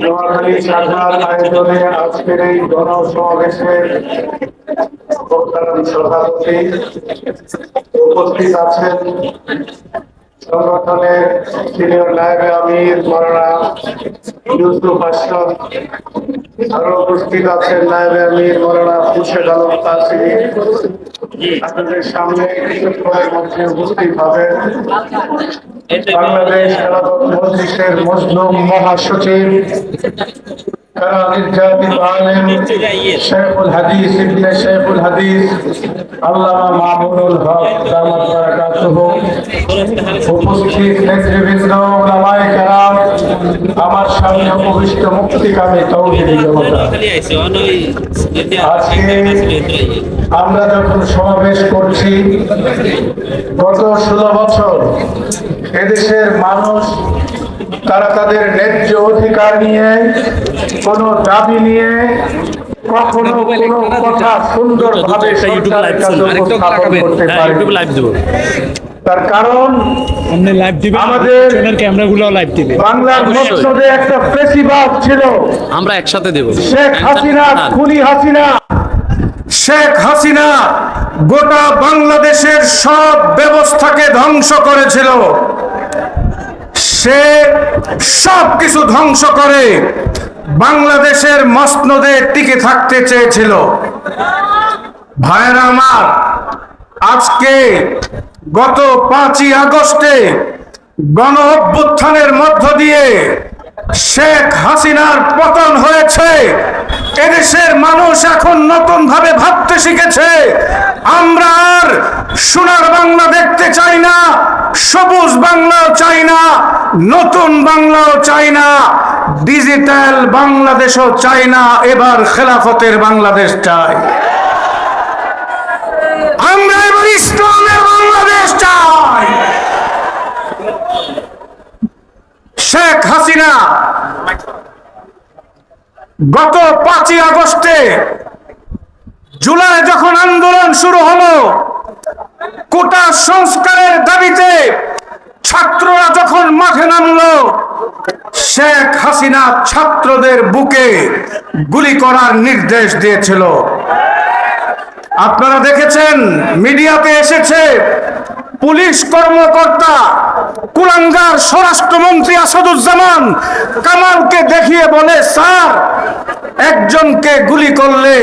নোয়াখালী শাখার আয়োজনে আজকের এই গণসমাবেশের প্রধান সভাপতি উপস্থিত আছেন সংগঠনের সিনিয়র নায়েবে আমির মাওলানা ইউসুফ আশরাফ, আরো উপস্থিত আছেন নায়েবে আমির মাওলানা খুরশেদ আলম তাসিমি। আপনাদের সামনে কিছুক্ষণের মধ্যে উপস্থিত হবেন বাংলাদেশ খেলাফত মজলিসের মজলুম মহাসচিব নির্যাতিত আলেম শেখুল হাদিস ইবনে শেখুল হাদিস আল্লামা মামুনুল হক দামাত বারাকাতুহু, উপস্থিত নেতৃবৃন্দ, উলামায়ে কেরাম, আমার সামনে উপবিষ্ট মুক্তিকামী তৌহিদি জনতা। আজকে আমরা যখন সমাবেশ করছি, গত 16 বছর এদেশের মানুষ তারা তাদের ন্যায্য অধিকার নিয়ে, কোন দাবি নিয়ে কখনো কোনো কথা সুন্দরভাবে সরকারের কাছে উপস্থাপন করতে পারেনি। তার কারণ আমাদের ক্যামেরাগুলো লাইভ দিবে। বাংলার মসনদে একটা ফেসিবাদ ছিল, আমরা একসাথে দেব। শেখ হাসিনা, খুনি হাসিনা। শেখ হাসিনা গোটা বাংলাদেশের সব ব্যবস্থাকে ধ্বংস করেছিল। সে সব কিছু ধ্বংস করে বাংলাদেশের মসনদে টিকে থাকতে চেয়েছিল। ভাইয়েরা আমার, আজকে গত 5ই আগস্টে গণ অভ্যুত্থানের মধ্য দিয়ে শেখ হাসিনার পতন হয়েছে। এদেশের মানুষ এখন নতুন ভাবে ভাবতে শিখেছে। আমরা আর সোনার বাংলা দেখতে চাই না, সবুজ বাংলাও চাই না, নতুন বাংলাও চাই না, ডিজিটাল বাংলাদেশও চাই না, এবার খেলাফতের বাংলাদেশ চাই। আমরা এবার ইসলামের বাংলাদেশ চাই। শেখ হাসিনা গত 5ই আগস্টে, জুলাই যখন আন্দোলন শুরু হলো, কোটা সংস্কারের দাবিতে ছাত্ররা যখন মাঠে নামলো, শেখ হাসিনা ছাত্রদের বুকে গুলি করার নির্দেশ দিয়েছিল। আপনারা দেখেছেন, মিডিয়াতে এসেছে, পুলিশ কর্মকর্তা কুলাঙ্গার স্বরাষ্ট্রমন্ত্রী আসাদুজ্জামান কামালকে দেখিয়ে বলে, স্যার, একজনকে গুলি করলে